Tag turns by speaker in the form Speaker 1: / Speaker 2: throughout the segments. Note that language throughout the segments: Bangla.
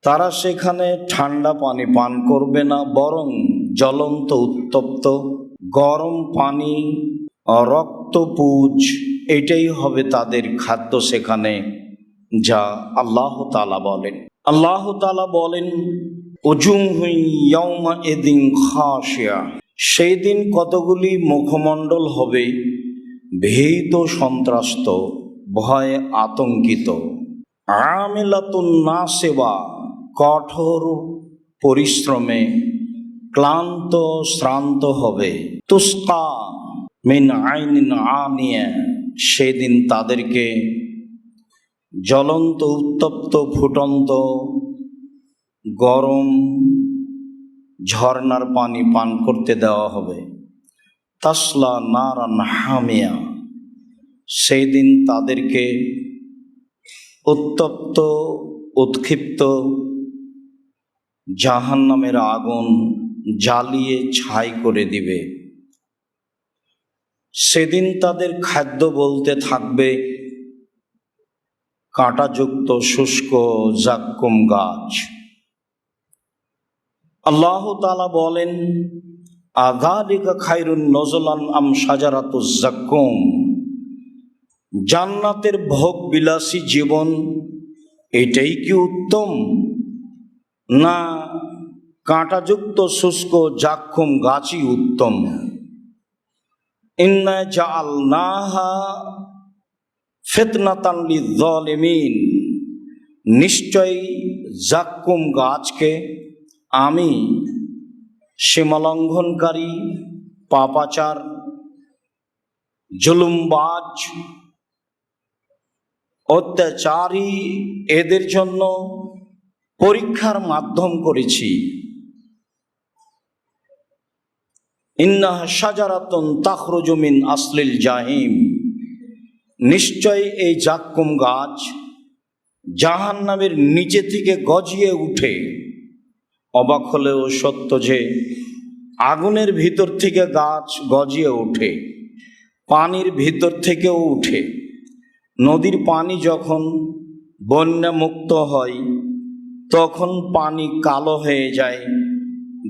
Speaker 1: তারা সেখানে ঠান্ডা পানি পান করবে না, বরং জ্বলন্ত উত্তপ্ত গরম পানি, রক্তপুঁজ, এটাই হবে তাদের খাদ্য সেখানে, যা আল্লাহ তাআলা বলেন। আল্লাহ তাআলা বলেন, উজুহু ইয়াউমা ইদিন খাশিয়া, সেই দিন কতগুলি মুখমণ্ডল হবে ভীত, সন্ত্রস্ত, ভয়ে আতঙ্কিত। আমিলাতুন নাসিবা, কঠোর পরিশ্রমে ক্লান্ত শ্রান্ত হবে। তুসকা মিন আইনিন আনিয়া, সেদিন তাদেরকে জ্বলন্ত উত্তপ্ত ফুটন্ত গরম ঝর্ণার পানি পান করতে দেওয়া হবে। তাসলা নারান হামিয়া, সেই দিন তাদেরকে উত্তপ্ত উৎক্ষিপ্ত জাহান্নামের আগুন জ্বালিয়ে ছাই করে দিবে। সেদিন তাদের খাদ্য বলতে থাকবে কাঁটাযুক্ত শুষ্ক জাক্কুম গাছ। আল্লাহ তাআলা বলেন, আযালিকা খায়রুন নুজুলান আম শাজারাতুজ জাক্কুম, জান্নাতের ভোগ বিলাসী জীবন এটাই কি উত্তম, না কাঁটাযুক্ত শুষ্ক জাক্কুম গাছই উত্তম? ইন্না জাআলনাহা ফিতনাতান লিয-যালিমিন, নিশ্চয়ই জাক্কুম গাছকে আমি সীমালঙ্ঘনকারী, পাপাচার, জুলুমবাজ, অত্যাচারী এদের জন্য পরীক্ষার মাধ্যম করেছি। ইন্নাহা শাজারাতুন তাখরুজু মিন আসলিল জাহিম, নিশ্চয় এই জাক্কুম গাছ জাহান্নামের নিচে থেকে গজিয়ে উঠে। অবাক হলেও সত্য যে আগুনের ভিতর থেকে গাছ গজিয়ে ওঠে, পানির ভিতর থেকেও উঠে। নদীর পানি যখন বন্যা মুক্ত হয় তখন পানি কালো হয়ে যায়।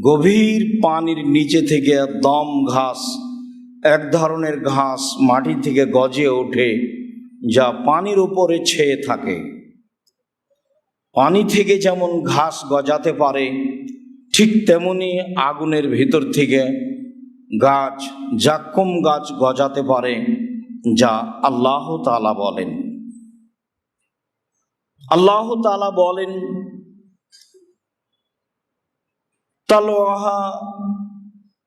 Speaker 1: গভীর পানির নিচে থেকে দম ঘাস, এক ধরনের ঘাস মাটি থেকে গজিয়ে ওঠে, যা পানির উপরে ছেয়ে থাকে। পানি থেকে যেমন ঘাস গজাতে পারে, ঠিক তেমনি আগুনের ভিতর থেকে গাছ, জাক্কুম গাছ গজাতে পারে, যা আল্লাহ তাআলা বলেন। আল্লাহ তাআলা বলেন, তালওয়াহা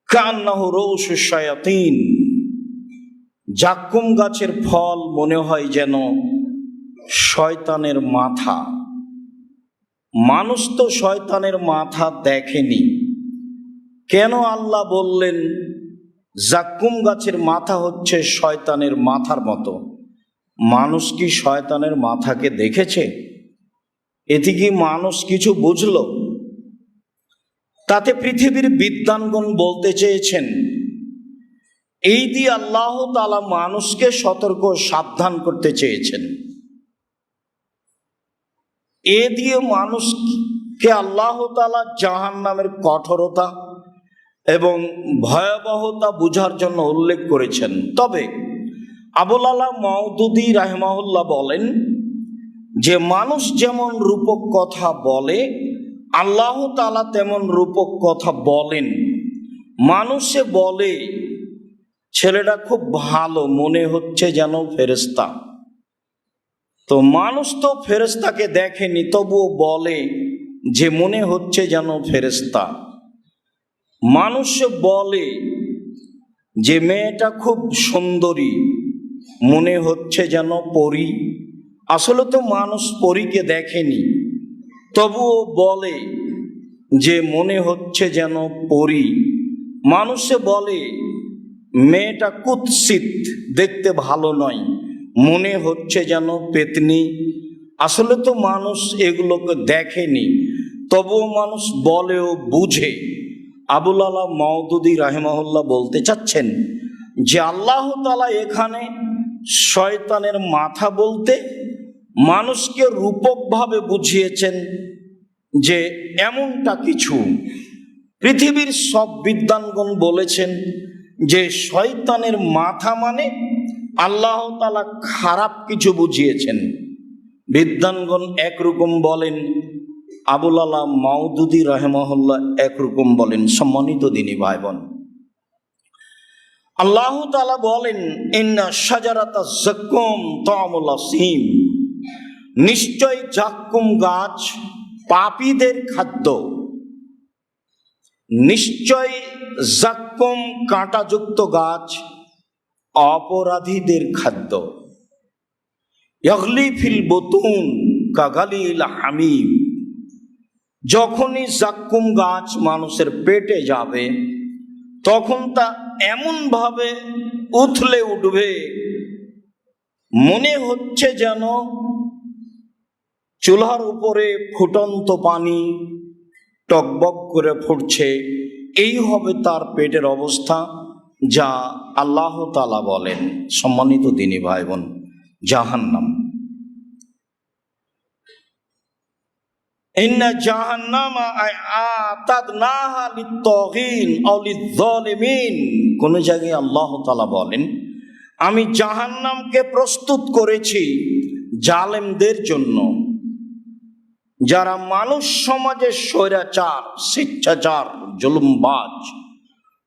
Speaker 1: কান্নাহু রউসুশ শায়াতিন, জাক্কুম গাছের ফল মনে হয় যেন শয়তানের মাথা। মানুষ তো শয়তানের মাথা দেখেনি, কেন আল্লাহ বললেন জাক্কুম গাছের মাথা হচ্ছে শয়তানের মাথার মতো? মানুষ কি শয়তানের মাথাকে দেখেছে? এতে কি মানুষ কিছু বুঝলো? তাতে পৃথিবীর বিদ্বানগণ বলতে চেয়েছেন, এই দিয়ে আল্লাহ তাআলা মানুষকে সতর্ক সাবধান করতে চেয়েছেন। এ দিয়ে মানুষকে আল্লাহ তাআলা জাহান্নামের কঠোরতা এবং ভয়াবহতা বুঝার জন্য উল্লেখ করেছেন। তবে আবুল আলা মাওদুদী রাহিমাহুল্লাহ বলেন যে মানুষ যেমন রূপক কথা বলে, আল্লাহ তাআলা তেমন রূপক কথা বলেন। মানুষে বলে ছেলেটা খুব ভালো, মনে হচ্ছে যেন ফেরেশতা। তো মানুষ তো ফেরেশতাকে দেখেনি, তবুও বলে যে মনে হচ্ছে যেন ফেরেশতা। মানুষ বলে যে মেয়েটা খুব সুন্দরী, মনে হচ্ছে যেন পরী। আসলে তো মানুষ পরীকে দেখেনি, তবুও বলে যে মনে হচ্ছে যেন পরী। মানুষে বলে মেয়েটা কুৎসিত, দেখতে ভালো নয়, মনে হচ্ছে যেন পেতনি। আসলে তো মানুষ এগুলোকে দেখেনি, তবুও মানুষ বলেও বুঝে। আবুল আলা মাওদুদী রাহিমাহুল্লাহ বলতে চাচ্ছেন যে আল্লাহ তাআলা এখানে শয়তানের মাথা বলতে মানুষকে রূপকভাবে বুঝিয়েছেন, যে এমনটা কিছু, পৃথিবীর সব বিদ্বানগণ বলেছেন যে শয়তানের মাথা মানে আল্লাহ তাআলা খারাপ কিছু বুঝিয়েছেন। বিদ্বানগণ একরকম বলেন, আবুল আলা মাউদুদি রাহিমাহুল্লাহ একরকম বলেন। সম্মানিত দিনী ভাই বোন, আল্লাহ তাআলা বলেন, ইন্না শাজারাতা যাক্কুম তা'মুল আসীম, নিশ্চয় যাক্কুম গাছ পাপীদের খাদ্য। নিশ্চয় যাক্কুম কাঁটাযুক্ত গাছ অপরাধীদের খাদ্য। ইয়াগলি ফিল বুতুন কাগালিল হামিম, যখনই যাক্কুম গাছ মানুষের পেটে যাবে তখন তা এমন ভাবে উথলে উঠবে, মনে হচ্ছে যেন চুলার উপরে ফুটন্ত পানি টকবক করে ফুটছে। এই হবে তার পেটের অবস্থা, যা আল্লাহ তাআলা বলেন। সম্মানিত দিনী ভাই বোন, জাহান্নাম, ইন্না জাহান্নামা আ'তাদনাহা লিত-তাগীন আও লিয-যালিমিন, কোন জায়গায় আল্লাহ তাআলা বলেন, আমি জাহান্নামকে প্রস্তুত করেছি জালেমদের জন্য, যারা মানুষ সমাজে স্বৈরাচার, স্বেচ্ছাচার, জুলুমবাজ,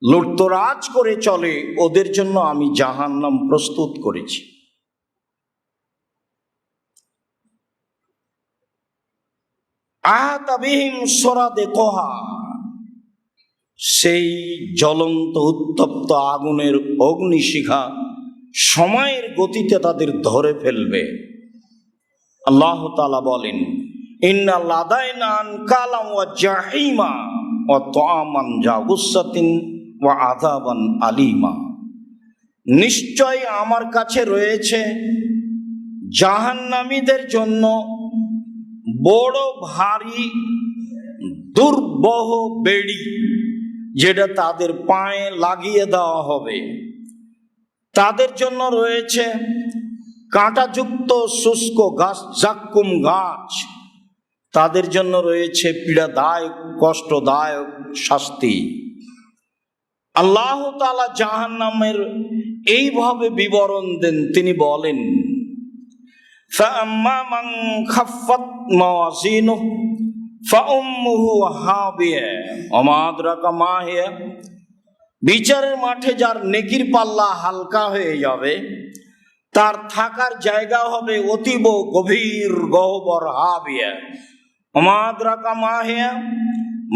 Speaker 1: লুটতরাজ করে চলে, ওদের জন্য আমি জাহান্নাম প্রস্তুত করেছি। আহাতা বিহিম সুরাদিকুহা, সেই জ্বলন্ত উত্তপ্ত আগুনের অগ্নিশিখা সময়ের গতিতে তাদের ধরে ফেলবে। আল্লাহ তাআলা বলেন, ইন্না লাদাইনা আনকালাম ওয়া জাহিমা ওয়া তাআমান যা গুসসাতিন ওয়া আযাবান আলিমা, নিশ্চয় আমার কাছে রয়েছে জাহান্নামীদের জন্য বড় ভারী দুর্বহ বেড়ি, যেটা তাদের পায়ে লাগিয়ে দেওয়া হবে। তাদের জন্য রয়েছে কাঁটাযুক্ত শুষ্ক গাছ, যাক্কুম গাছ। তাদের জন্য রয়েছে পীড়াদায়ক, কষ্টদায়ক শাস্তি। আল্লাহ তাআলা জাহান্নামের এইভাবে বিবরণ দেন, তিনি বলেন, فَأَمَّا مَنْ خَفَّتْ مَوَازِينُهُ فَأُمُّهُ هَاوِيَةٌ وَمَا أَدْرَاكَ مَا هِيَ, বিচারের মাঠে যার নেকির পাল্লা হালকা হয়ে যাবে, তার থাকার জায়গা হবে অতীব গভীর গহ্বর, হাবিয়া। ওমা আদরাকা মা হিয়া,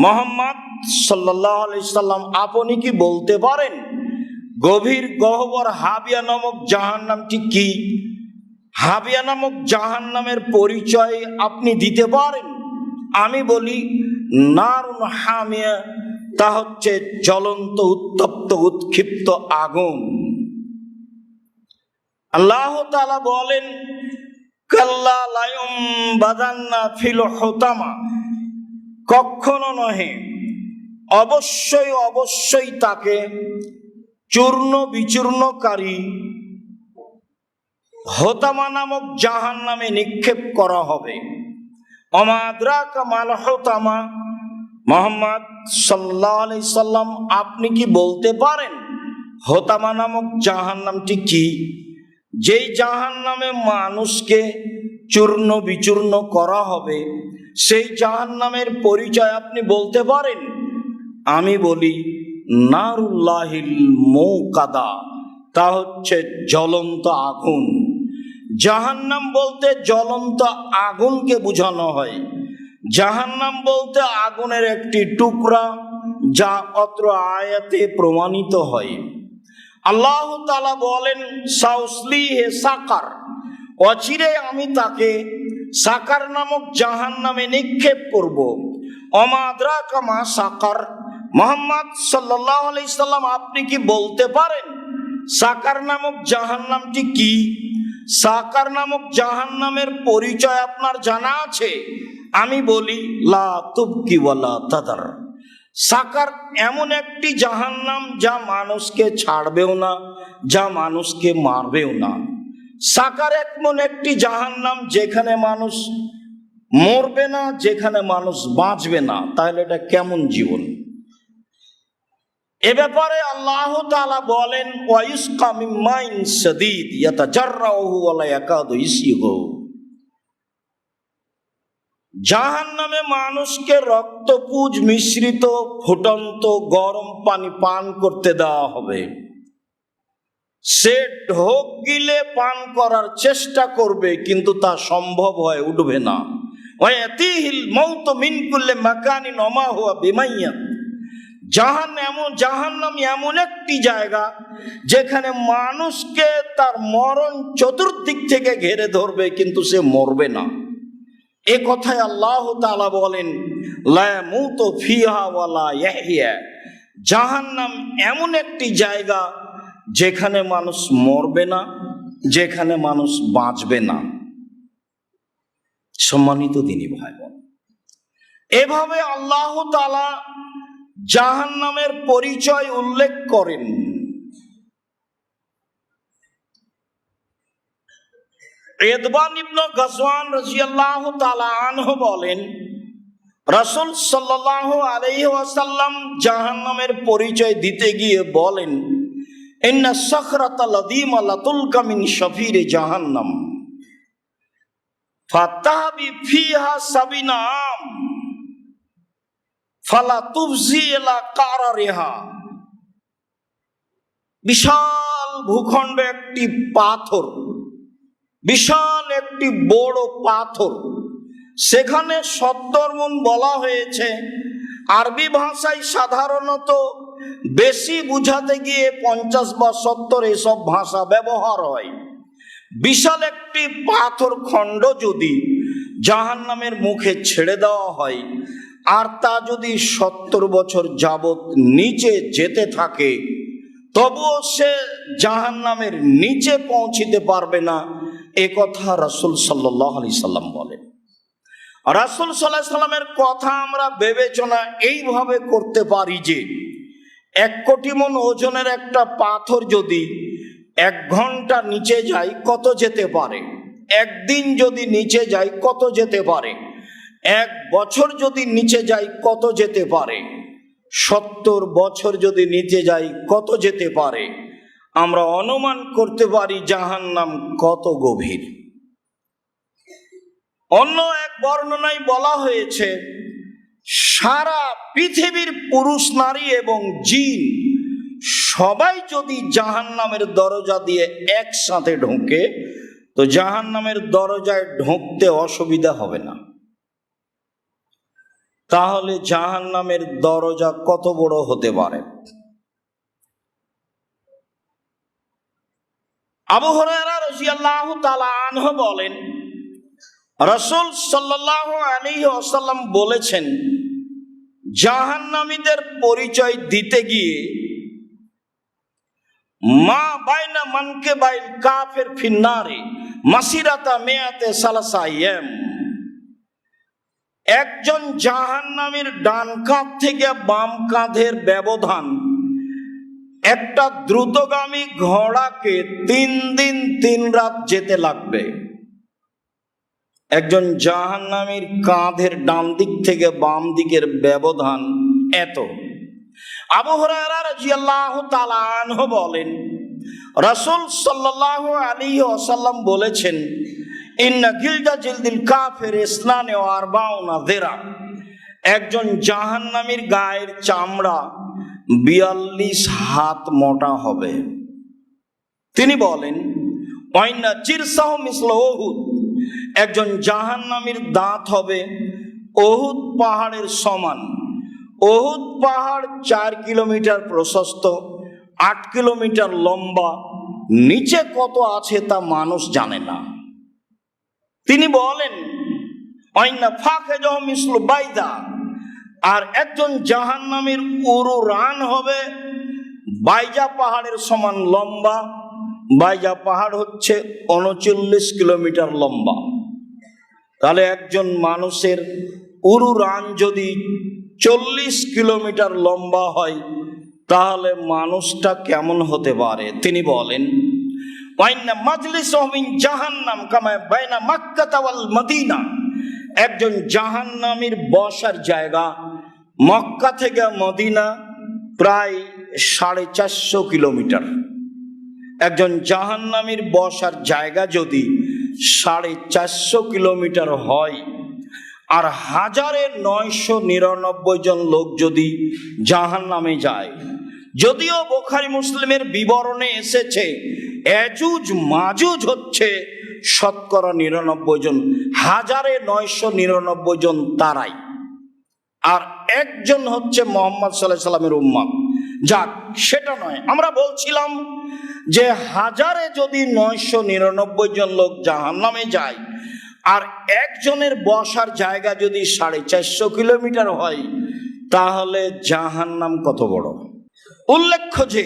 Speaker 1: মুহাম্মদ সাল্লাল্লাহু আলাইহি সাল্লাম আপনি কি বলতে পারেন গভীর গহ্বর হাবিয়া নামক জাহান্নামটি কি? হাবিয়া নামক জাহান্নামের পরিচয় আপনি দিতে পারেন? আমি বলি, নারুন হামিয়া, তা হচ্ছে জ্বলন্ত উত্তপ্ত উৎক্ষিপ্ত আগুন। আল্লাহ তাআলা বলেন, কাল্লা লায়ুমবাদান্না ফিল হুতামা, কখনো নহে, অবশ্যই অবশ্যই তাকে চূর্ণ বিচূর্ণকারী হোতামা নামক জাহান্নামে নিক্ষেপ করা হবে। ওমা আদরাকা মাল হুতামা, মুহাম্মদ সাল্লাল্লাহু আলাইহি সাল্লাম আপনি কি বলতে পারেন হোতামা নামক জাহান্নামটি কি? যেই জাহান্নামে মানুষকে চূর্ণ বিচূর্ণ করা হবে, সেই জাহান্নামের পরিচয় আপনি বলতে পারেন? আমি বলি, নারুল্লাহিল মুকাদা, তা হচ্ছে জ্বলন্ত আগুন। জাহান্নাম বলতে জ্বলন্ত আগুনকে বোঝানো হয়। জাহান্নাম বলতে আগুনের একটি টুকরা, যা অত্র আয়াতে প্রমাণিত হয়। আল্লাহ তাআলা বলেন, সাউসলিহে সাকার, অচিরে আমি তাকে সাকার নামক জাহান্নামে নিক্ষেপ করব। ওমা আদরাকা মা সাকার, মুহাম্মদ সাল্লাল্লাহু আলাইহি সাল্লাম আপনি কি বলতে পারেন সাকার নামক জাহান্নামটি কি? সাকার নামক জাহান্নামের পরিচয় আপনার জানা আছে? আমি বলি, লা তুবকি ওয়ালা তাদার, সাকার এমন একটি জাহান্নাম যা মানুষকে ছাড়বেও না, যা মানুষকে মারবেও না। সাকার এমন একটি জাহান্নাম যেখানে মানুষ মরবে না, যেখানে মানুষ বাঁচবে না, তাহলে এটা কেমন জীবন? এ ব্যাপারে আল্লাহ তাআলা বলেন, ওয়ায়ুসকা মিন মাইন শাদীদ ইয়াতাজাররাহু ওয়া লা ইয়াকাদু ইসিগু। জাহান্নামে মানুষকে রক্তপুঞ্জ মিশ্রিত ফুটন্ত গরম পানি পান করতে দেওয়া হবে। সে ঢোক গিলে পান করার চেষ্টা করবে, কিন্তু তা সম্ভব হয়ে উঠবে না। ওয়ায়াতিহিল মাউতু মিন কুল্লি মাকানিন ওয়া মা হুয়া বিমাইয়্যিত। জাহান্নাম এমন একটি জায়গা যেখানে মানুষকে তার মরণ চতুর্দিক থেকে ঘিরে ধরবে, কিন্তু সে মরবে না। এ কথায় আল্লাহ তাআলা বলেন, লা ইয়ামুতু ফিহা ওয়া লা ইয়াহইয়া। জাহান্নাম এমন একটি জায়গা যেখানে মানুষ মরবে না, যেখানে মানুষ বাঁচবে না। সম্মানিত দ্বীনী ভাই বোন, এভাবে আল্লাহ তাআলা জাহান্নামের পরিচয় উল্লেখ করেন। ইদবান ইবনে গাজওয়ান রাদিয়াল্লাহু তাআলা আনহু বলেন, রাসূল সাল্লাল্লাহু আলাইহি ওয়াসাল্লাম জাহান্নামের পরিচয় দিতে গিয়ে বলেন, ইন্না সাখরাতাল লাযীমা লাতুলকা মিন শাফিরে জাহান্নাম ফাতাবি ফিহা সাবিনা আম ফালা তুফজি ইলা কারারিহা। বিশাল ভূখণ্ড একটি পাথর, বিশাল একটি বড় পাথর, সেখানে 70 মণ বলা হয়েছে। আরবি ভাষায় সাধারণত বেশি বুঝাতে গিয়ে 50 বা 70 এসব ভাষা ব্যবহার হয়। বিশাল একটি পাথর খণ্ড যদি জাহান্নামের মুখে ছেড়ে দেওয়া হয়, আর তা যদি 70 বছর যাবৎ নিচে যেতে থাকে, তবুও সে জাহান্নামের নিচে পৌঁছিতে পারবে না। এ কথা রাসূল সাল্লাল্লাহু আলাইহি সাল্লাম বলেন। রাসূল সাল্লাল্লাহু আলাইহি সাল্লামের কথা আমরা বিবেচনা এইভাবে করতে পারি যে 1 কোটি মণ ওজনের একটা পাথর যদি 1 ঘন্টা নিচে যায়, কত যেতে পারে? 1 দিন যদি নিচে যায়, কত যেতে পারে? 1 বছর যদি নিচে যায়, কত যেতে পারে? 70 বছর যদি নিচে যায়, কত যেতে পারে? আমরা অনুমান করতে পারি জাহান্নাম কত গভীর। অন্য এক বর্ণনায় বলা হয়েছে, সারা পৃথিবীর পুরুষ নারী এবং জিন সবাই যদি জাহান্নামের দরজা দিয়ে একসাথে ঢোকে, তো জাহান্নামের দরজায় ঢুকতে অসুবিধা হবে না। তাহলে জাহান্নামের দরজা কত বড় হতে পারে? আবু হুরায়রা রাদিয়াল্লাহু তাআলা আনহু বলেন, রাসূল সাল্লাল্লাহু আলাইহি ওয়াসাল্লাম বলেছেন, জাহান্নামীদের পরিচয় দিতে গিয়ে, মা বাইনা মানকে বাইল কাফির ফিন্নারে মাসিরাতা মিয়াতে সালাসা আইয়াম। একজন জাহান্নামীর ডান কাঁধ থেকে বাম কাঁধের ব্যবধান একটা দ্রুতগামী ঘোড়াকে 3 দিন 3 রাত যেতে লাগবে। একজন জাহান্নামীর কাঁধের ডান দিক থেকে বাম দিকের ব্যবধান এত। আবু হুরায়রা রাদিয়াল্লাহু তাআলা আনহু বলেন, রাসূল সাল্লাল্লাহু আলাইহি ওয়াসাল্লাম বলেছেন, ইন্না গিলদা জিলদিল কাফির ইসনানে ওয়া আরবাউনা যিরা। একজন জাহান্নামীর গায়ের চামড়া 42 হাত মোটা হবে। তিনি বলেন, ওয়াইন্না জিরসাহু মিসলা উহুদ। একজন জাহান্নামীর দাঁত হবে উহুদ পাহাড়ের সমান। উহুদ পাহাড় 4 কিলোমিটার প্রশস্ত, 8 কিলোমিটার লম্বা। নিচে কত আছে তা মানুষ জানে না। তিনি বলেন, ওয়াইন্না ফাখিযাহু মিসলু বাইদা। আর একজন জাহান্নামীর উরু রান হবে বাইজা পাহাড়ের সমান লম্বা। বাইজা পাহাড় হচ্ছে 39 কিলোমিটার লম্বা। তাহলে একজন মানুষের উরু রান যদি 40 কিলোমিটার লম্বা হয়, তাহলে মানুষটা কেমন হতে পারে? তিনি বলেন, ওয়াইন্না মাজলিসুহু মিন জাহান্নাম কামা বাইনা মক্কা ওয়াল মদিনা। একজন জাহান্নামীর বসার জায়গা মক্কা থেকে মদিনা প্রায় 450 কিলোমিটার। একজন জাহান্নামীর বসার জায়গা যদি 450 কিলোমিটার হয়, আর 1999 জন লোক যদি জাহান্নামে যায়, যদিও বুখারী মুসলিমের বিবরণে এসেছে এজুজ মাজুজ হচ্ছে শতকরা 99 জন, 1999 জন তারাই, আর একজন হচ্ছে মুহাম্মদ সাল্লাল্লাহু আলাইহি সাল্লামের উম্মত। যাক, সেটা নয়, আমরা বলছিলাম যে 1000-এ যদি 999 জন লোক জাহান্নামে যায়, আর একজনের বসার জায়গা যদি 450 কিলোমিটার হয়, তাহলে জাহান্নাম কত বড়। উল্লেখ্য যে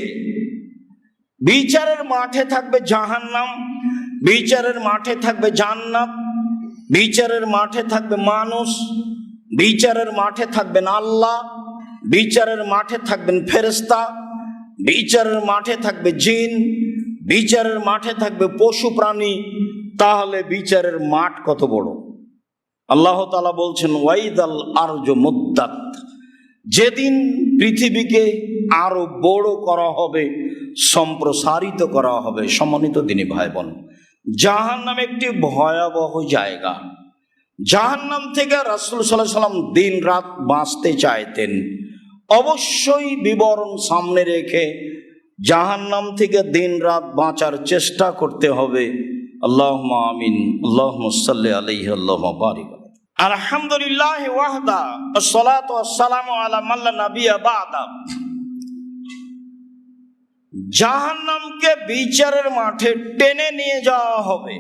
Speaker 1: বিচারের মাঠে থাকবে জাহান্নাম, বিচারের মাঠে থাকবে জান্নাত, বিচারের মাঠে থাকবে মানুষ, বিচারের মাঠে থাকবেন আল্লাহ, বিচারের মাঠে থাকবেন ফেরেশতা, বিচারের মাঠে থাকবে জিন, বিচারের মাঠে থাকবে পশু প্রাণী। তাহলে বিচারের মাঠ কত বড়। আল্লাহ তাআলা বলছেন ওয়াইদাল আরজু মুদ্দাত, যেদিন পৃথিবীকে আরো বড় করা হবে, সম্প্রসারিত করা হবে। সম্মানিত দিনী ভাই বোন, জাহান্নাম একটি ভয়াবহ জায়গা। জাহান্নাম থেকে রাসূল সাল্লাল্লাহু আলাইহি সাল্লাম দিন রাত বাঁচতে চাইতেন। অবশ্যই বিবরণ সামনে রেখে জাহান্নাম থেকে দিন রাত বাঁচার চেষ্টা করতে হবে। আল্লাহুম্মা আমিন, আল্লাহুম্মা সাল্লি আলাইহি, আল্লাহুম্মা বারিক। আলহামদুলিল্লাহ ওয়াহদা, আসসালাতু ওয়াসসালামু আলা মান লা নাবিয়্যা বা'দা। জাহান্নামকে বিচারের মাঠে টেনে নিয়ে যাওয়া হবে।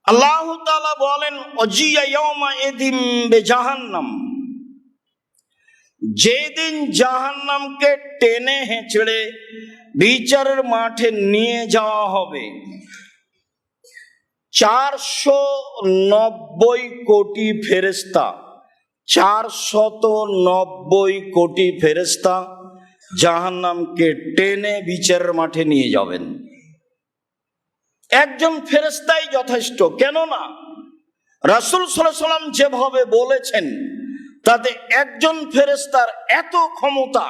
Speaker 1: আল্লাহ তাআলা বলেন ওয়াজিয়া ইয়াউমা ইযিম বিজাহান্নাম, যেদিন জাহান্নামকে টেনে হেঁচড়ে বিচারের মাঠে নিয়ে যাওয়া হবে, 490 কোটি ফেরেশতা, 490 কোটি ফেরেশতা জাহান্নামকে টেনে বিচারের মাঠে নিয়ে যাবেন। একজন ফেরেশতাই যথেষ্ট, কেননা রাসূল সাল্লাল্লাহু আলাইহি সাল্লাম যেভাবে বলেছেন, তাতে একজন ফেরেশতার এত ক্ষমতা,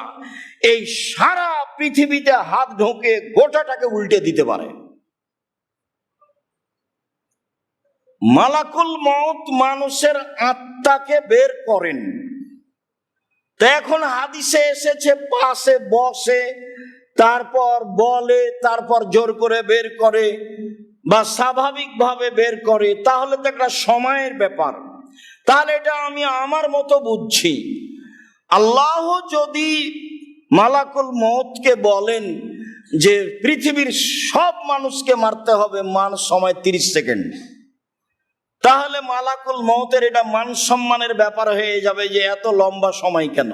Speaker 1: এই সারা পৃথিবীতে হাত ঢোকে গোটাটাকে উল্টে দিতে পারে। মালাকুল মউত মানুষের আত্মাকে বের করেন। তো এখন হাদিসে এসেছে পাশে বসে, তারপর বলে, তারপর জোর করে বের করে বা স্বাভাবিকভাবে বের করে, তাহলে তো একটা সময়ের ব্যাপার। তাহলে এটা আমি আমার মতো বুঝছি। আল্লাহ যদি মালাকুল মউতকে বলেন যে পৃথিবীর সব মানুষকে মারতে হবে, সময় 30 সেকেন্ড, তাহলে মালাকুল মউতের এটা মান সম্মানের ব্যাপার হয়ে যাবে যে এত লম্বা সময় কেন।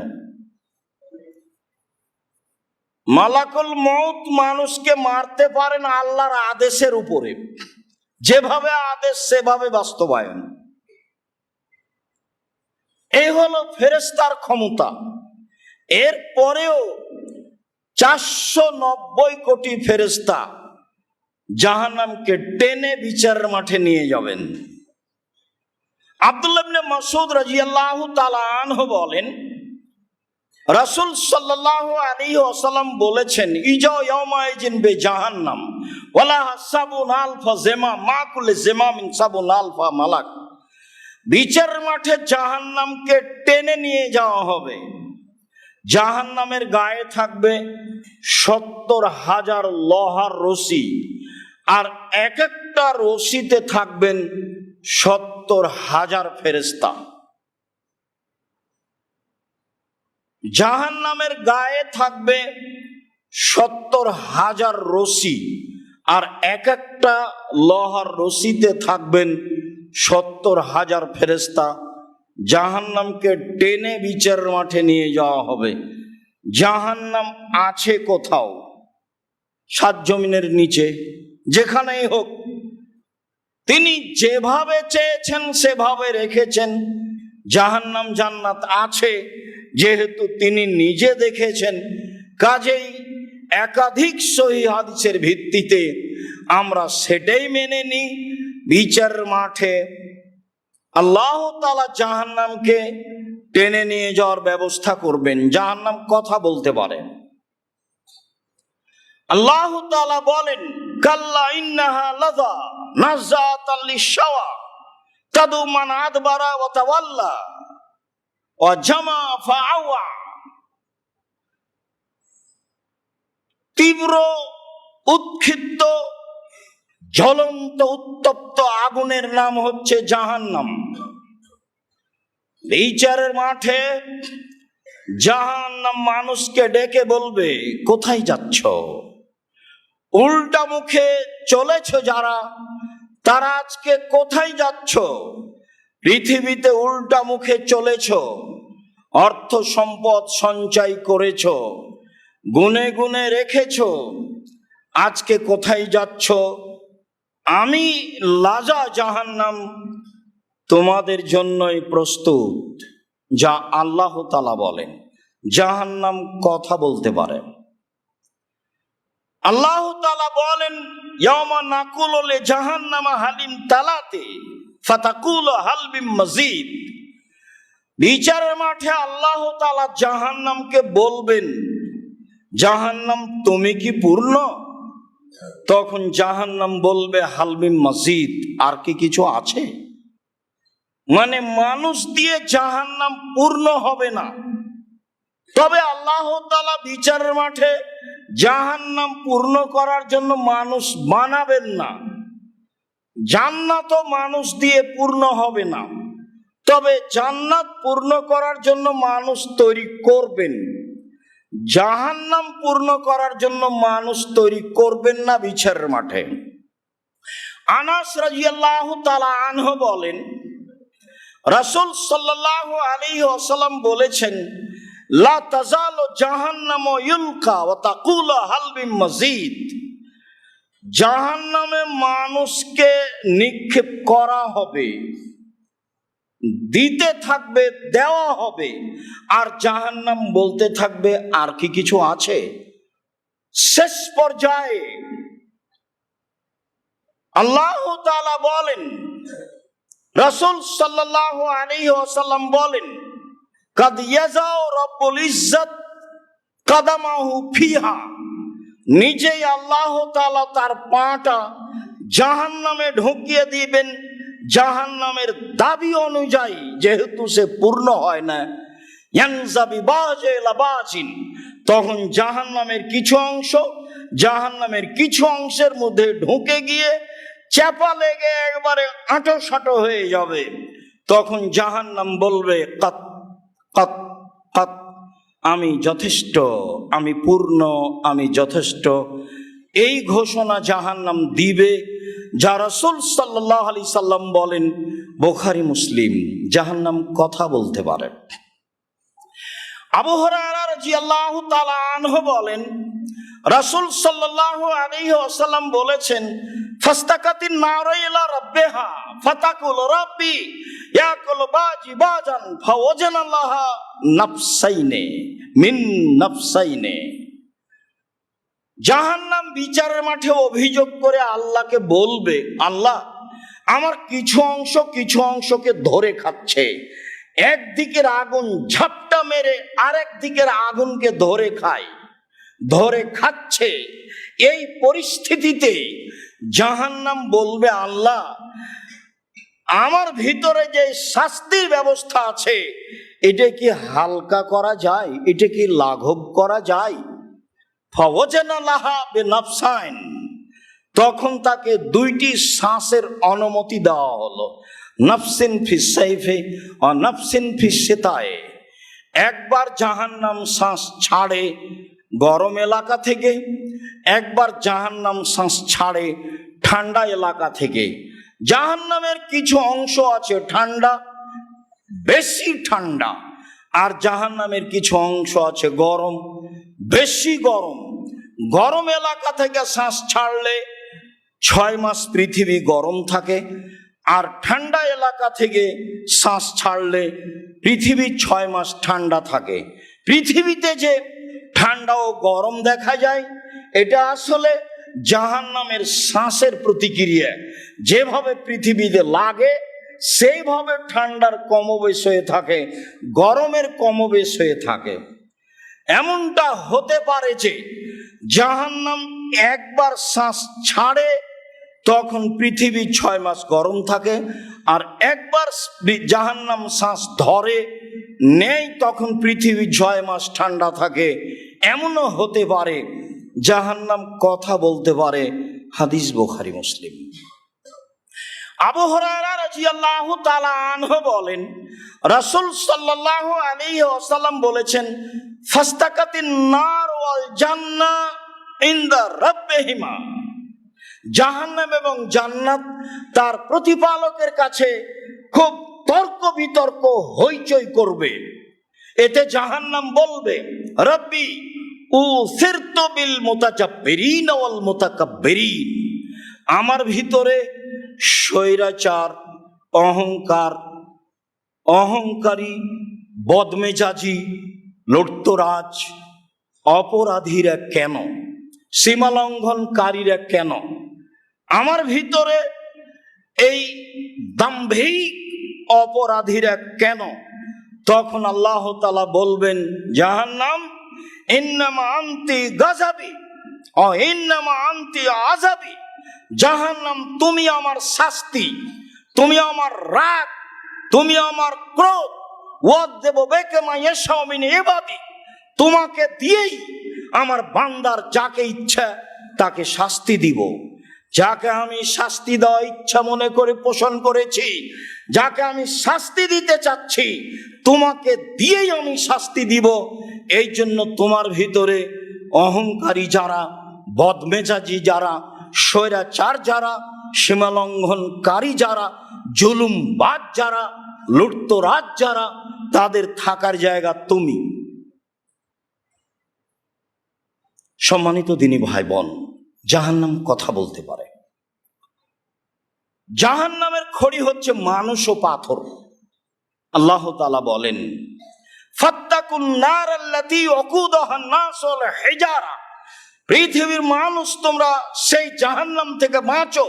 Speaker 1: মালাকুল মউত মানুষকে মারতে পারেন আল্লাহর আদেশের উপরে, যেভাবে আদেশ সেভাবে বাস্তবায়ন। এই হলো ফেরেশতার ক্ষমতা। এর পরেও 490 কোটি ফেরেশতা জাহান্নামকে টেনে বিচারের মাঠে নিয়ে যাবেন। আব্দুল্লাহ ইবনে মাসউদ রাদিয়াল্লাহু তাআলা আনহু বলেন, রাসূল সাল্লাল্লাহু আলাইহি ওয়াসাল্লাম বলেছেন, ইজাউ ইয়াউমাইজিন বিজাহান্নাম ওয়ালা হাসাবুন আলফা জিমা মা কুল্লি জিমামিন সাবুন আলফা মালাক। বিচার মাঠে জাহান্নামকে টেনে নিয়ে যাওয়া হবে। জাহান্নামের গায়ে থাকবে 70,000 লোহার রশি, আর এক একটা রশিতে থাকবেন 70,000 ফেরেশতা। জাহান্নামের গায়ে থাকবে 70,000 রশি, আর এক একটা লোহার রশিতে থাকবেন 70,000 ফেরেশতা। জাহান্নামকে টেনে বিচারের মাঠে নিয়ে যাওয়া হবে। জাহান্নাম আছে কোথাও, 7 জমিনের নিচে, যেখানেই হোক। তিনি যেভাবে চেয়েছেন সেভাবে রেখেছেন। জাহান্নাম জান্নাত আছে যেহেতু তিনি নিজে দেখেছেন, কাজেই একাধিক সহিহ হাদিসের ভিত্তিতে আমরা সেটাই মেনে নিই। বিচার মাঠে আল্লাহ তাআলা জাহান্নামকে টেনে নিয়ে যাওয়ার ব্যবস্থা করবেন। জাহান্নাম কথা বলতে পারে। আল্লাহ তাআলা বলেন, কাল্লা ইন্নাহা লাযা নাযাতাল লিশাওয়া তাদু মান আদবারা ওয়া তাওয়াল্লা ওয়া জামা ফাআওয়া। তীব্র উৎক্ষিপ্ত জ্বলন্ত উত্তপ্ত আগুনের নাম হচ্ছে জাহান্নাম। বিচারের মাঠে জাহান্নাম মানুষকে ডেকে বলবে, কোথায় যাচ্ছ? উল্টা মুখে চলেছ যারা, তারা আজকে কোথায় যাচ্ছ? পৃথিবীতে উল্টা মুখে চলেছ, অর্থ সম্পদ সঞ্চয় করেছ, গুনে গুনে রেখেছ, আজকে কোথায় যাচ্ছ? আমি লাজা জাহান্নাম তোমাদের জন্যই প্রস্তুত। যা আল্লাহ তাআলা বলেন। জাহান্নাম কথা বলতে পারে। আল্লাহ তাআলা বলেন, ইয়াওমা নাকুলু লি জাহান্নামা হালিম তালাতে ফাতাকুলু হাল মিন মাজিদ। বিচারের মাঠে আল্লাহ তাআলা জাহান্নামকে বলবেন, জাহান্নাম তুমি কি পূর্ণ? তখন জাহান্নাম বলবে, হাল মিন মাজিদ, আর কি কিছু আছে? মানে মানুষ দিয়ে জাহান্নাম পূর্ণ হবে না। তবে আল্লাহ তাআলা বিচারের মাঠে জাহান্নাম পূর্ণ করার জন্য মানুষ বানাবেন না। জান্নাতও মানুষ দিয়ে পূর্ণ হবে না, তবে জান্নাত পূর্ণ করার জন্য মানুষ তৈরি করবেন। জাহান্নাম পূর্ণ করার জন্য মানুষ তৈরি করবেন না বিচারের মাঠে। আনাস রাদিয়াল্লাহু তাআলা আনহু বলেন, রাসূল সাল্লাল্লাহু আলাইহি ওয়াসাল্লাম বলেছেন, লা তাজালু জাহান্নামু ইউলকা ওয়া তাকুলু হাল মিন মাজিদ। জাহান্নামে মানুষকে নিক্ষেপ করা হবে, দিতে থাকবে, দেওয়া হবে, আর জাহান্নাম বলতে থাকবে, আর কি কিছু আছে? শেষ পর্যায়ে আল্লাহ তাআলা বলেন, রাসূল সাল্লাল্লাহু আলাইহি ওয়াসাল্লাম বলেন, কাদ ইয়াজাউ রব্বুল ইজ্জত কাদামাহু ফিহা। নিজেই আল্লাহ তাআলা তার পাটা জাহান্নামে ঢুকিয়ে দিবেন জাহান্নামের দাবি অনুযায়ী, যেহেতু সে পূর্ণ হয় না। ইয়ানজাবি বাজে লাবাজিন, তখন জাহান্নামের কিছু অংশ জাহান্নামের কিছু অংশের মধ্যে ঢুকে গিয়ে চাপা লেগে একবারে আঁটো সাঁটো হয়ে যাবে। তখন জাহান্নাম বলবে, কাত কাত কাত, আমি যথেষ্ট, আমি পূর্ণ, আমি যথেষ্ট। এই ঘোষণা জাহান্নাম দিবে, যা রাসূল সাল্লাল্লাহু আলাইহি সাল্লাম বলেন, বুখারী মুসলিম। জাহান্নাম কথা বলতে পারে। আবু হুরায়রা রাদিয়াল্লাহু তাআলা আনহু বলেন, রাসূল সাল্লাল্লাহু আলাইহি ওয়াসাল্লাম বলেছেন, ফাস্তাকাতিন নারু ইলা রাব্বিহা ফাতাকুলু রাব্বি ইয়াকুলু বাজি বাজান ফাওয়াজানাল্লাহা নাফসাইনে মিন নাফসাইনে। জাহান্নাম বিচারের মাঠে অভিযোগ করে আল্লাহকে বলবে, আল্লাহ, আমার কিছু অংশকে ধরে খাচ্ছে। একদিকের আগুন ঝাপটা মেরে আরেক দিকের আগুনকে ধরে খায়, ধরে খাচ্ছে। এই পরিস্থিতিতে জাহান্নাম বলবে, আল্লাহ, আমার ভিতরে যে শাস্তির ব্যবস্থা আছে, এটা কি হালকা করা যায়? এটা কি লাঘব করা যায়? ফাওয়াজানা লাহা বিনাফসাইন, তখন তাকে দুইটি শ্বাসের অনুমতি দেওয়া হলো, নাফসিন ফিস সাইফে ও নাফসিন ফিস শিতায়ে। একবার জাহান্নাম শ্বাস ছাড়ে গরম এলাকা থেকে, একবার জাহান্নাম শ্বাস ছাড়ে ঠান্ডা এলাকা থেকে। জাহান্নামের কিছু অংশ আছে ঠান্ডা, বেশি ঠান্ডা, আর জাহান্নামের কিছু অংশ আছে গরম, বেশি গরম। গরম এলাকা থেকে শ্বাস ছাড়লে 6 মাস পৃথিবী গরম থাকে, আর ঠান্ডা এলাকা থেকে শ্বাস ছাড়লে পৃথিবী 6 মাস ঠান্ডা থাকে। পৃথিবীতে যে ঠান্ডা ও গরম দেখা যায়, এটা আসলে জাহান্নামের শ্বাসের প্রতিক্রিয়া। যেভাবে পৃথিবীতে লাগে সেইভাবে ঠান্ডার কমবেশ হয়ে থাকে, গরমের কমবেশ হয়ে থাকে। এমনটা হতে পারে যে জাহান্নাম একবার শ্বাস ছাড়ে তখন পৃথিবী 6 মাস গরম থাকে, আর একবার জাহান্নাম শ্বাস ধরে নেই তখন পৃথিবী 6 মাস ঠান্ডা থাকে। এমনও হতে পারে জাহান্নাম কথা বলতে পারে। হাদিস বুখারী মুসলিম। আবু হুরায়রা রাদিয়াল্লাহু তাআলা আনহু বলেন, রাসূল সাল্লাল্লাহু আলাইহি ওয়াসাল্লাম বলেছেন, ফাস্তাকাতিন নার ওয়াল জান্নাহ ইনদা রাব্বিহিমা। জাহান্নাম এবং জান্নাত তার প্রতিপালকের কাছে খুব তর্ক বিতর্ক হইচই করবে। এতে জাহান্নাম বলবে, রব্বি উসিরতু বিল মুতাজাব্বিরিন ওয়াল মুতাকাব্বিরিন। আমার ভিতরে স্বৈরাচার, অহংকারী, বদমেজাজি, লুটতরাজ, অপরাধীরা কেন, সীমালঙ্ঘনকারীরা কেন, আমার ভিতরে এই দাম্ভিক অপরাধীরা কেন? তখন আল্লাহ তাআলা বলবেন, জাহান্নাম ইন্নামা আনতি গাযাবি ও ইন্নামা আনতি আযাবি। জাহান্নাম তুমি আমার শাস্তি, তুমি আমার রাগ, তুমি আমার ক্রোধ। ওয়াযযিবু বিকা মা ইয়াশাউ মিন ইবাদি। তোমাকে দিয়েই আমার বান্দার যাকে ইচ্ছা তাকে শাস্তি দিব। যাকে আমি শাস্তি দেওয়া ইচ্ছা মনে করে পোষণ করেছি, যাকে আমি শাস্তি দিতে চাচ্ছি, তোমাকে দিয়েই আমি শাস্তি দিব। এই জন্য তোমার ভিতরে অহংকারী যারা, বদমেজাজি যারা, স্বৈরাচার যারা, সীমালঙ্ঘনকারী যারা, জুলুমবাজ যারা, লুটতরাজ যারা, তাদের থাকার জায়গা তুমি। সম্মানিত দিনী ভাই বোন, জাহান্নাম কথা বলতে পারে। জাহান্নামের খড়ি হচ্ছে মানুষ ও পাথর। আল্লাহ তাআলা বলেন, ফাত্তাকুন নার আল্লাতী ওয়াকুদুহান নাস ওয়াল হিজারা। পৃথিবীর মানুষ তোমরা সেই জাহান্নাম থেকে বাঁচো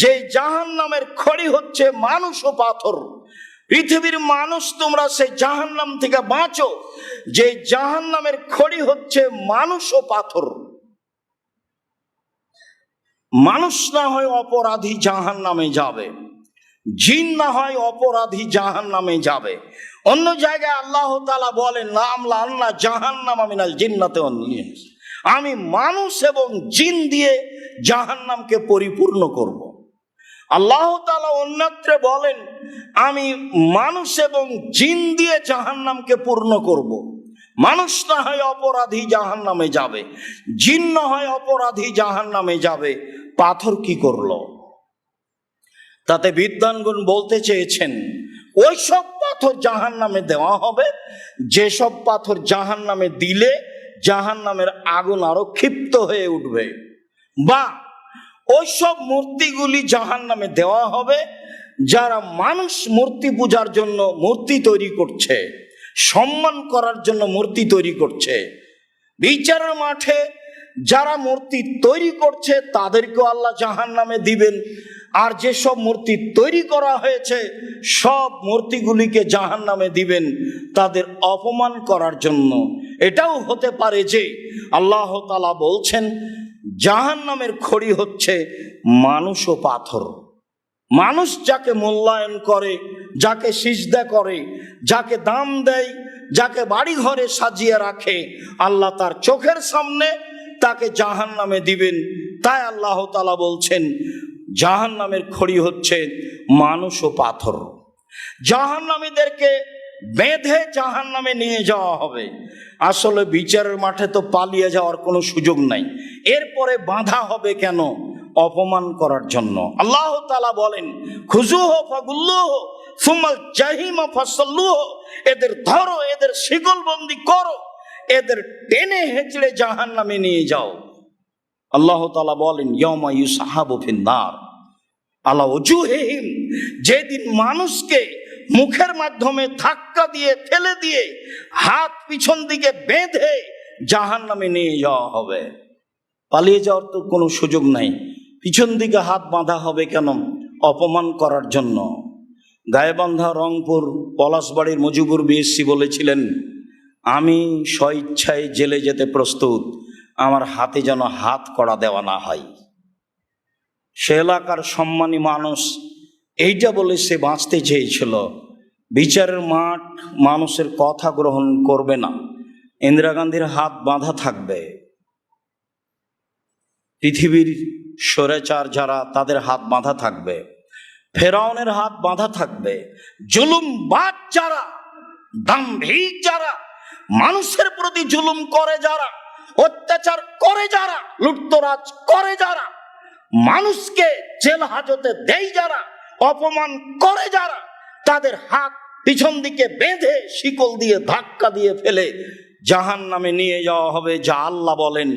Speaker 1: যে জাহান্নামের খড়ি হচ্ছে মানুষ ও পাথর। পৃথিবীর মানুষ তোমরা সেই জাহান্নাম থেকে বাঁচো যে জাহান্নামের খড়ি হচ্ছে মানুষ ও পাথর। মানুষ না হয় অপরাধী জাহান্নামে যাবে, জিন না হয় অপরাধী জাহান্নামে যাবে। অন্য জায়গায় আল্লাহ তাআলা বলেন, লা'আমলা'আন্না জাহান্নামা মিনাল জিন্নাতি ওয়ান নাস। আমি মানুষ এবং জিন দিয়ে জাহান্নামকে পরিপূর্ণ করব। আল্লাহ তাআলা অন্যত্রে বলেন, আমি মানুষ এবং জিন দিয়ে জাহান্নামকে পূর্ণ করব। মানুষ না হয় অপরাধী জাহান্নামে যাবে, জিন না হয় অপরাধী জাহান্নামে যাবে। পাথর কি করলো? তাতে বিদ্বানগণ বলতে চেয়েছেন, ওই সব পাথর জাহান্নামে দেওয়া হবে যেসব পাথর জাহান্নামে দিলে জাহান্নামের আগুন আরো ক্ষিপ্ত হয়ে উঠবে, বা ওই সব মূর্তিগুলি জাহান্নামে দেওয়া হবে যারা মানুষ মূর্তি পূজার জন্য মূর্তি তৈরি করছে, সম্মান করার জন্য মূর্তি তৈরি করছে। বিচারের মাঠে যারা মূর্তি তৈরি করছে তাদেরকেও আল্লাহ জাহান্নামে দিবেন, আর যেসব মূর্তি তৈরি করা হয়েছে সব মূর্তিগুলিকে জাহান্নামে দিবেন তাদের অপমান করার জন্য। এটাও হতে পারে যে আল্লাহ তাআলা বলছেন, জাহান্নামের খড়ি হচ্ছে মানুষ ও পাথর। মানুষ যাকে মূল্যায়ন করে, যাকে সিজদা করে, যাকে দাম দেয়, যাকে বাড়ি ঘরে সাজিয়ে রাখে, আল্লাহ তার চোখের সামনে তাকে জাহান্নামে দিবেন। তাই আল্লাহ তাআলা বলছেন, জাহান্নামের খড়ি হচ্ছে মানুষ ও পাথর। জাহান্নামীদেরকে বেঁধে জাহান্নামে নিয়ে যাওয়া হবে। আসলে বিচারের মাঠে তো পালিয়ে যাওয়ার কোনো সুযোগ নাই, এরপরে বাঁধা হবে কেন? অপমান করার জন্য। আল্লাহ তাআলা বলেন, খুজুহু ফাগুল্লুহু সুম্মাল জাহিমা ফাসাল্লুহু। এদের ধরো, এদের শিকলবন্দি করো, এদের টেনে হেঁচড়ে জাহান্নামে নিয়ে যাও। আল্লাহ তাআলা বলেন, ইয়াউমা ইউসাহাবু ফিন-নার আলা ওজুহিহিম। যেদিন মানুষকে মুখের মাধ্যমে ধাক্কা দিয়ে ফেলে দিয়ে হাত পিছন দিকে বেঁধে জাহান্নামে নিয়ে যাওয়া হবে। পালিয়ে যাওয়ার তো কোনো সুযোগ নাই। পিছন দিকে হাত বাঁধা হবে কেন? অপমান করার জন্য। গায়েবান্ধা রংপুর পলাশবাড়ির মুজিবুর বিএসসি বলেছিলেন, আমি স্বইচ্ছায় জেলে যেতে প্রস্তুত, আমার হাতে যেন হাত কড়া দেওয়া না হয়। সে এলাকার সম্মানী মানুষ এইটা বলে সে বাঁচতে চেয়েছিল। বিচারের মাঠ মানুষের কথা গ্রহণ করবে না, ইন্দিরা গান্ধীর হাত বাঁধা থাকবে, পৃথিবীর স্বৈরাচার যারা তাদের হাত বাঁধা থাকবে, ফেরাউনের হাত বাঁধা থাকবে, জুলুমবাজ যারা, দাম্ভিক যারা, মানুষের প্রতি জুলুম করে যারা, অত্যাচার করে যারা, লুটতরাজ করে যারা, মানুষকে জেল হাজতে দেয় যারা, অপমান করে যারা, তাদের হাত পিছন দিকে বেঁধে শিকল দিয়ে ধাক্কা দিয়ে ফেলে জাহান্নামে নিয়ে যাওয়া হবে, যা আল্লাহ বলেন,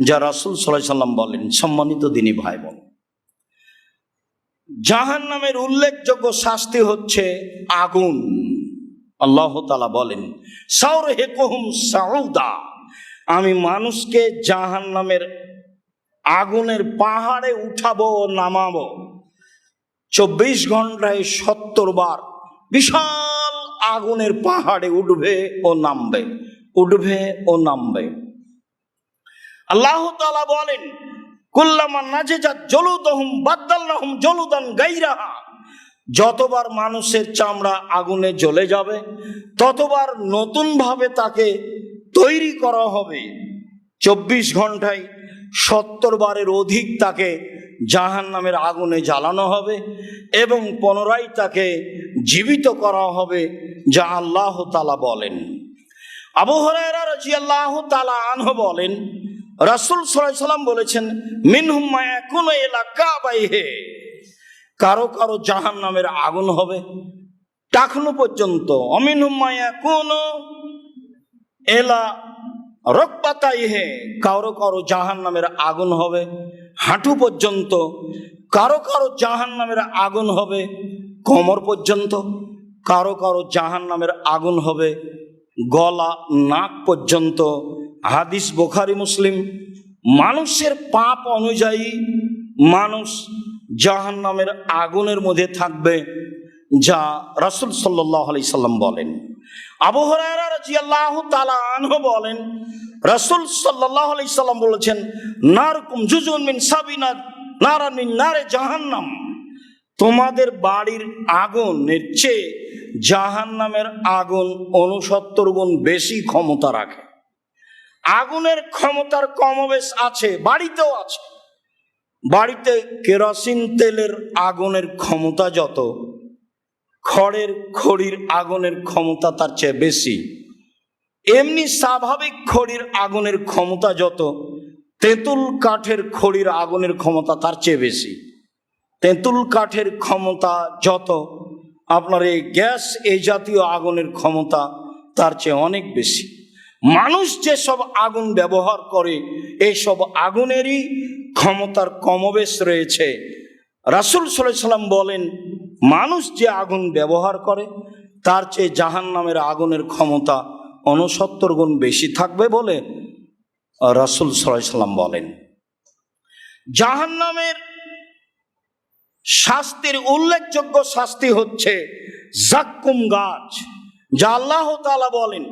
Speaker 1: যা রাসূল সাল্লাল্লাহু আলাইহি সাল্লাম বলেন। সম্মানিত দিনী ভাই বোন, জাহান্নামের উল্লেখযোগ্য শাস্তি হচ্ছে আগুন। আল্লাহ তাআলা বলেন, সাউরহিকুহুম সাউদা, আমি মানুষকে জাহান্নামের আগুনের পাহাড়ে উঠাবো ও নামাবো। 24 ঘন্টায় 70 বার বিশাল আগুনের পাহাড়ে উঠবে ও নামবে, উঠবে ও নামবে। আল্লাহ তাআলা বলেন, কুল্লামা নাজিজাত জুলুদুহুম বাদদালনাহুম জুলুদান গায়রাহা, যতবার মানুষের চামড়া আগুনে জ্বলে যাবে ততবার নতুন ভাবে তাকে তৈরি করা হবে। 24 ঘন্টায় 70 বারের অধিক তাকে জাহান্নামের আগুনে জ্বালানো হবে এবং পুনরায় তাকে জীবিত করা হবে, যা আল্লাহ তাআলা বলেন। আবু হুরায়রা রাদিয়াল্লাহু তাআলা আনহু বলেন, রাসূল সাল্লাল্লাহু আলাইহি সাল্লাম বলেছেন, মিনহুম মা ইয়াকুনু ইলা কাবাইহি, কারো কারো জাহান্নামের আগুন হবে টাকনু পর্যন্ত, অমিনহুম মা ইয়াকুনু ইলা রকবাতাইহি, কারো কারো জাহান্নামের আগুন হবে হাঁটু পর্যন্ত, কারো কারো জাহান্নামের আগুন হবে কোমর পর্যন্ত, কারো কারো জাহান্নামের আগুন হবে গলা নাক পর্যন্ত। হাদিস বুখারী মুসলিম। মানুষের পাপ অনুযায়ী মানুষ জাহান্নামের আগুনের মধ্যে থাকবে, যা রাসূল সাল্লাল্লাহু আলাইহি সাল্লাম বলেন। আবু হুরায়রা রাদিয়াল্লাহু তাআলা আনহু বলেন, রাসূল সাল্লাল্লাহু আলাইহি সাল্লাম বলেছেন, নারকুম জুজুন মিন সাবিনা নারান মিন নারে জাহান্নাম, তোমাদের বাড়ির আগুনের চেয়ে জাহান্নামের আগুন 69 গুণ বেশি ক্ষমতা রাখে। আগুনের ক্ষমতার কমবেশ আছে, বাড়িতেও আছে। বাড়িতে কেরোসিন তেলের আগুনের ক্ষমতা যত, খড়ির আগুনের ক্ষমতা তার চেয়ে বেশি। এমনি স্বাভাবিক খড়ির আগুনের ক্ষমতা যত, তেঁতুল কাঠের খড়ির আগুনের ক্ষমতা তার চেয়ে বেশি। তেঁতুল কাঠের ক্ষমতা যত, আপনার এই গ্যাস এই জাতীয় আগুনের ক্ষমতা তার চেয়ে অনেক বেশি। মানুষ যেসব আগুন ব্যবহার করে এইসব আগুনেরই ক্ষমতার কমবেশ রয়েছে। রাসূল সাল্লাল্লাহু আলাইহি সাল্লাম বলেন, মানুষ যে আগুন ব্যবহার করে তার চেয়ে জাহান্নামের আগুনের ক্ষমতা 69 গুণ বেশি থাকবে বলে রাসূল সাল্লাল্লাহু আলাইহি সাল্লাম বলেন। জাহান্নামের শাস্তির উল্লেখযোগ্য শাস্তি হচ্ছে জাক্কুম গাছ, যা আল্লাহ তাআলা বলেন,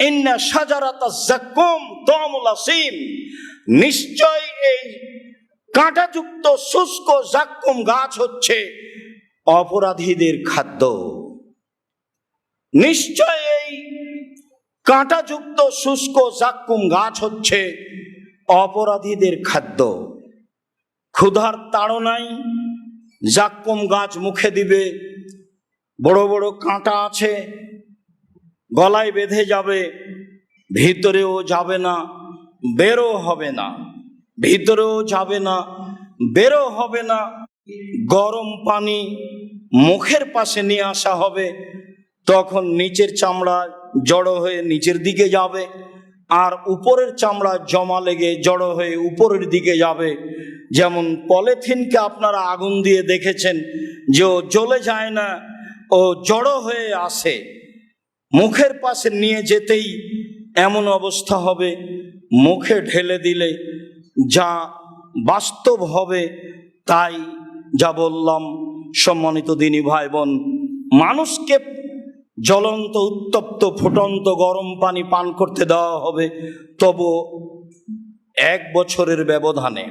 Speaker 1: ইন্না শাজারাতাজ জাক্কুম তা'মুল আসিম, নিশ্চয় এই কাঁটাযুক্ত শুষ্ক জাক্কুম গাছ হচ্ছে অপরাধীদের খাদ্য। নিশ্চয় এই কাঁটাযুক্ত শুষ্ক জাক্কুম গাছ হচ্ছে অপরাধীদের খাদ্য। ক্ষুধার তাড়নায় জাক্কুম গাছ মুখে দিবে, বড় বড় কাঁটা আছে, গলায় বেঁধে যাবে, ভিতরেও যাবে না বেরো হবে না, ভিতরেও যাবে না বেরো হবে না। গরম পানি মুখের পাশে নিয়ে আসা হবে, তখন নিচের চামড়া জড়ো হয়ে নিচের দিকে যাবে, আর উপরের চামড়া জমা লেগে জড়ো হয়ে উপরের দিকে যাবে। যেমন পলিথিনকে আপনারা আগুন দিয়ে দেখেছেন যে ও জ্বলে যায় না, ও জড়ো হয়ে আসে, মুখের পাশে নিয়ে যেতেই এমন অবস্থা হবে, মুখে ঢেলে দিলে যা বাস্তব হবে তাই যা বললাম। সম্মানিত দিনী ভাই বোন, মানুষকে জ্বলন্ত উত্তপ্ত ফুটন্ত গরম পানি পান করতে দেওয়া হবে, তবু 1 বছরের ব্যবধানে